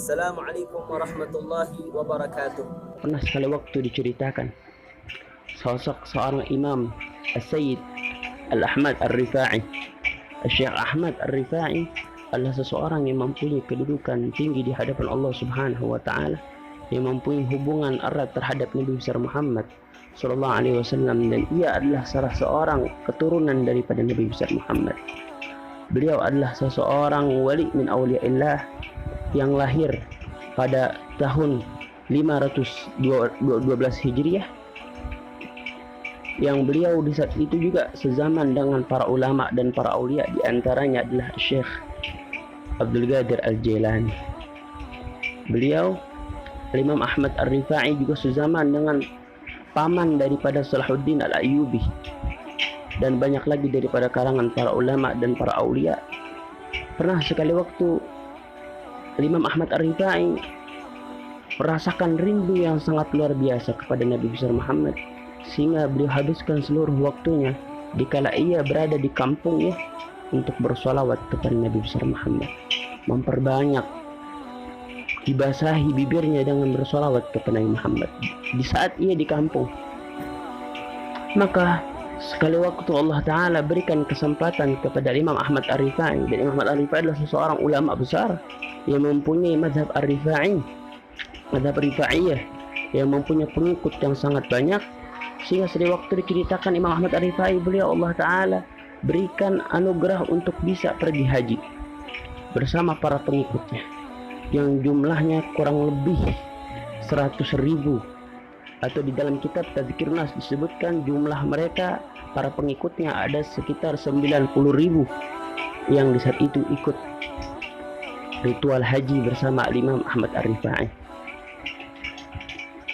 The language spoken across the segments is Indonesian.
Assalamualaikum warahmatullahi wabarakatuh. Pernah sekali waktu diceritakan sosok seorang imam As-Sayyid Al-Ahmad Ar-Rifa'i. Syekh Ahmad Ar-Rifa'i adalah seseorang yang mempunyai kedudukan tinggi di hadapan Allah Subhanahu wa taala, yang mempunyai hubungan erat terhadap Nabi besar Muhammad sallallahu alaihi wasallam, dan ia adalah salah seorang keturunan daripada Nabi besar Muhammad. Beliau adalah seseorang wali min auliyaillah yang lahir pada tahun 512 Hijriah, yang beliau di saat itu juga sezaman dengan para ulama dan para aulia, di antaranya adalah Syekh Abdul Qadir Al-Jailani. Beliau Imam Ahmad Ar-Rifa'i juga sezaman dengan paman daripada Salahuddin Al-Ayyubi, dan banyak lagi daripada kalangan para ulama dan para aulia. Pernah sekali waktu Imam Ahmad Ar-Rifa'i merasakan rindu yang sangat luar biasa kepada Nabi besar Muhammad, sehingga beliau habiskan seluruh waktunya dikala ia berada di kampungnya untuk bersolawat kepada Nabi besar Muhammad, memperbanyak, dibasahi bibirnya dengan bersolawat kepada Nabi Muhammad di saat ia di kampung. Maka sekali waktu Allah Ta'ala berikan kesempatan kepada Imam Ahmad Ar-Rifa'i, dan Imam Ahmad Ar-Rifa'i adalah seseorang ulama besar yang mempunyai madhab Ar-Rifa'i, madhab Rifa'iyah, yang mempunyai pengikut yang sangat banyak, sehingga sekali waktu diceritakan Imam Ahmad Ar-Rifa'i, beliau Allah Ta'ala berikan anugerah untuk bisa pergi haji bersama para pengikutnya, yang jumlahnya kurang lebih 100.000, atau di dalam kitab Tadzkirun Nas disebutkan jumlah mereka para pengikutnya ada sekitar 90.000 yang di saat itu ikut ritual haji bersama Imam Ahmad Ar-Rifa'i.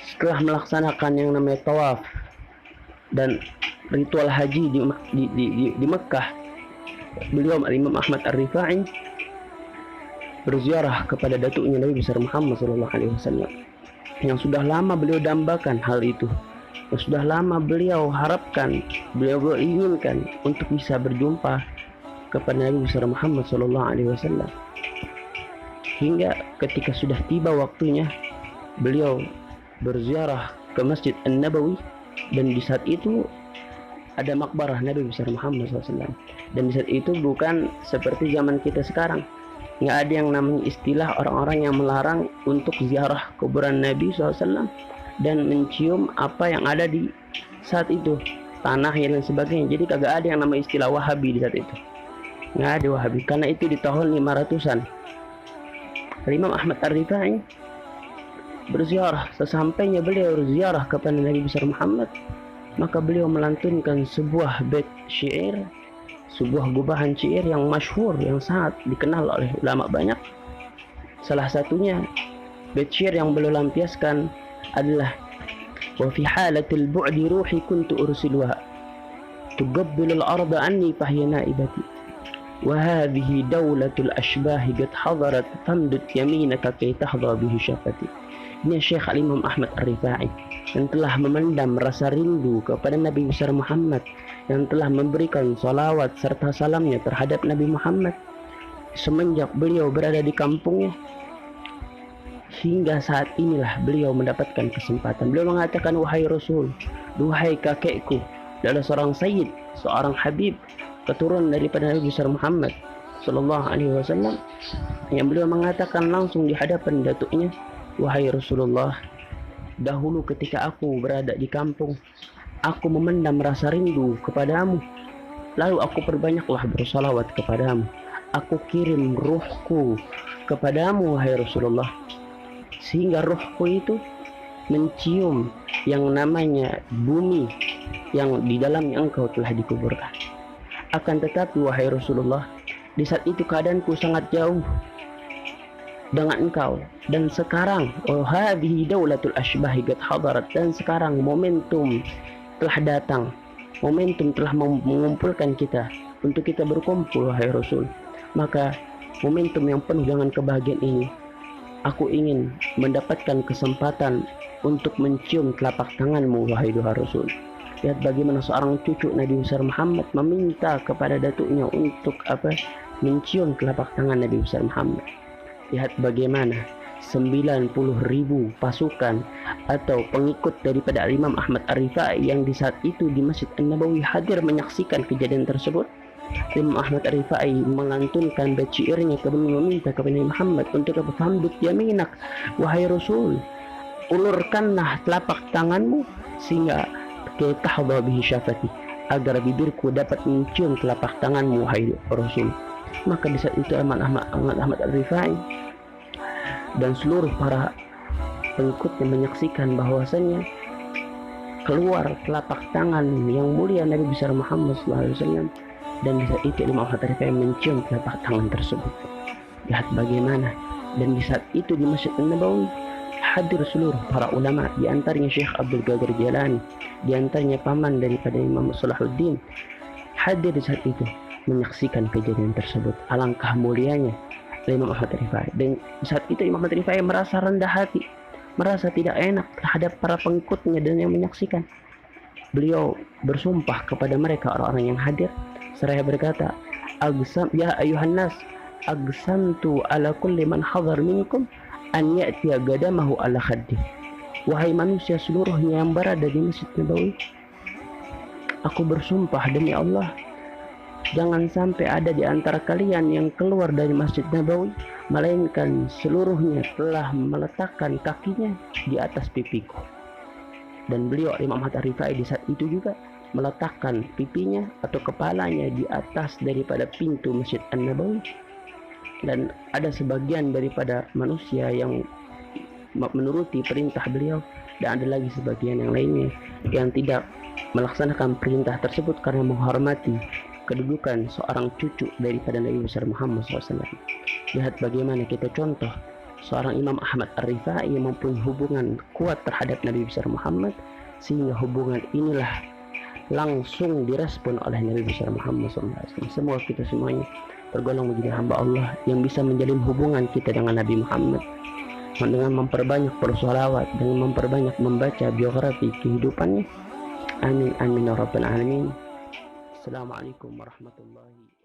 Setelah melaksanakan yang namanya tawaf dan ritual haji di Mekkah, beliau Imam Ahmad Ar-Rifa'i berziarah kepada datuknya Nabi besar Muhammad sallallahu alaihi wasallam, yang sudah lama beliau dambakan hal itu, yang sudah lama beliau harapkan, beliau inginkan untuk bisa berjumpa kepada Nabi besar Muhammad sallallahu alaihi wasallam. Hingga ketika sudah tiba waktunya, beliau berziarah ke Masjid An-Nabawi, dan di saat itu ada makbarah Nabi besar Muhammad SAW. Dan di saat itu bukan seperti zaman kita sekarang, nggak ada yang namanya istilah orang-orang yang melarang untuk ziarah kuburan Nabi SAW dan mencium apa yang ada di saat itu, tanah dan sebagainya. Jadi kagak ada yang namanya istilah Wahabi di saat itu, nggak ada Wahabi, karena itu di tahun 500-an. Imam Ahmad Ar-Rifa'i berziarah. Sesampainya beliau berziarah kepada Nabi besar Muhammad, maka beliau melantunkan sebuah bait syair, sebuah gubahan syair yang masyhur, yang sangat dikenal oleh ulama banyak. Salah satunya bait syair yang beliau lampiaskan adalah: wa fi halatil bu'di ruhi kuntu ursiluha tuqabbilul arda anni fahiya naibati wa hadhihi daulatul ashbahi qad hadarat famdud yaminaka kay tahdha bihi syafati. Ini Syekh Imam Ahmad Ar-Rifa'i yang telah memendam rasa rindu kepada Nabi besar Muhammad, yang telah memberikan salawat serta salamnya terhadap Nabi Muhammad semenjak beliau berada di kampungnya, hingga saat inilah beliau mendapatkan kesempatan. Beliau mengatakan, wahai Rasul, duhai kakekku, adalah seorang sayyid, seorang habib, keturunan daripada Nabi besar Muhammad sallallahu alaihi wasallam, yang beliau mengatakan langsung di hadapan datuknya, wahai Rasulullah, dahulu ketika aku berada di kampung, aku memendam rasa rindu kepadamu, lalu aku perbanyaklah bersalawat kepadamu. Aku kirim ruhku kepadamu, wahai Rasulullah, sehingga ruhku itu mencium yang namanya bumi yang di dalamnya engkau telah dikuburkan. Akan tetapi wahai Rasulullah, di saat itu keadaanku sangat jauh dengan engkau, dan sekarang hadhihi daulatul ashbahi qad hadarat, dan sekarang momentum telah datang, momentum telah mengumpulkan kita untuk kita berkumpul, wahai Rasul. Maka momentum yang penuh dengan kebahagiaan ini, aku ingin mendapatkan kesempatan untuk mencium telapak tanganmu, wahai duha Rasul. Lihat bagaimana seorang cucu Nabi besar Muhammad meminta kepada datuknya untuk mencium telapak tangan Nabi besar Muhammad. Lihat bagaimana 90.000 pasukan atau pengikut daripada Imam Ahmad Ar-Rifai yang di saat itu di Masjid An-Nabawi hadir menyaksikan kejadian tersebut. Imam Ahmad Ar-Rifai melantunkan bacirnya kemudian meminta kepada Nabi Muhammad untuk berhamduk yaminak, wahai Rasul, ulurkanlah telapak tanganmu sehingga tahadha bihi syafati, agar bibirku dapat mencium telapak tanganmu wahai Rasul. Maka di saat itu Imam Ahmad Ar-Rifai dan seluruh para pengikutnya menyaksikan bahwasannya keluar telapak tangan yang mulia Nabi besar Muhammad SAW, dan di saat itu Imam Ahmad Ar-Rifai mencium telapak tangan tersebut. Lihat bagaimana. Dan di saat itu di Masjid An-Nabawi hadir seluruh para ulama, di antaranya Syekh Abdul Qadir Jailani, di antaranya paman daripada Imam Salahuddin, hadir di saat itu menyaksikan kejadian tersebut. Alangkah mulianya Imam Ahmad Ar-Rifai. Dan saat itu Imam Ahmad Ar-Rifai merasa rendah hati, merasa tidak enak terhadap para pengikutnya dan yang menyaksikan. Beliau bersumpah kepada mereka orang-orang yang hadir, seraya berkata, ya ayuhan nas, agsamtu ala kulli man hadar minkum an ya'tiya gadamahu ala khaddi. Wahai manusia seluruhnya yang berada di Masjid Nabawi, aku bersumpah demi Allah, jangan sampai ada di antara kalian yang keluar dari Masjid Nabawi melainkan seluruhnya telah meletakkan kakinya di atas pipiku. Dan beliau Imam Ahmad Ar-Rifai di saat itu juga meletakkan pipinya atau kepalanya di atas daripada pintu Masjid An-Nabawi. Dan ada sebagian daripada manusia yang menuruti perintah beliau, dan ada lagi sebagian yang lainnya yang tidak melaksanakan perintah tersebut karena menghormati kedudukan seorang cucu daripada Nabi besar Muhammad SAW. Lihat bagaimana kita contoh seorang Imam Ahmad Ar-Rifai yang mempunyai hubungan kuat terhadap Nabi besar Muhammad, sehingga hubungan inilah langsung direspon oleh Nabi besar Muhammad SAW. Semoga kita semuanya tergolong menjadi hamba Allah yang bisa menjalin hubungan kita dengan Nabi Muhammad dengan memperbanyak bersolawat, dengan memperbanyak membaca biografi kehidupannya. Amin amin ya rabbal alamin. Assalamualaikum warahmatullahi wabarakatuh.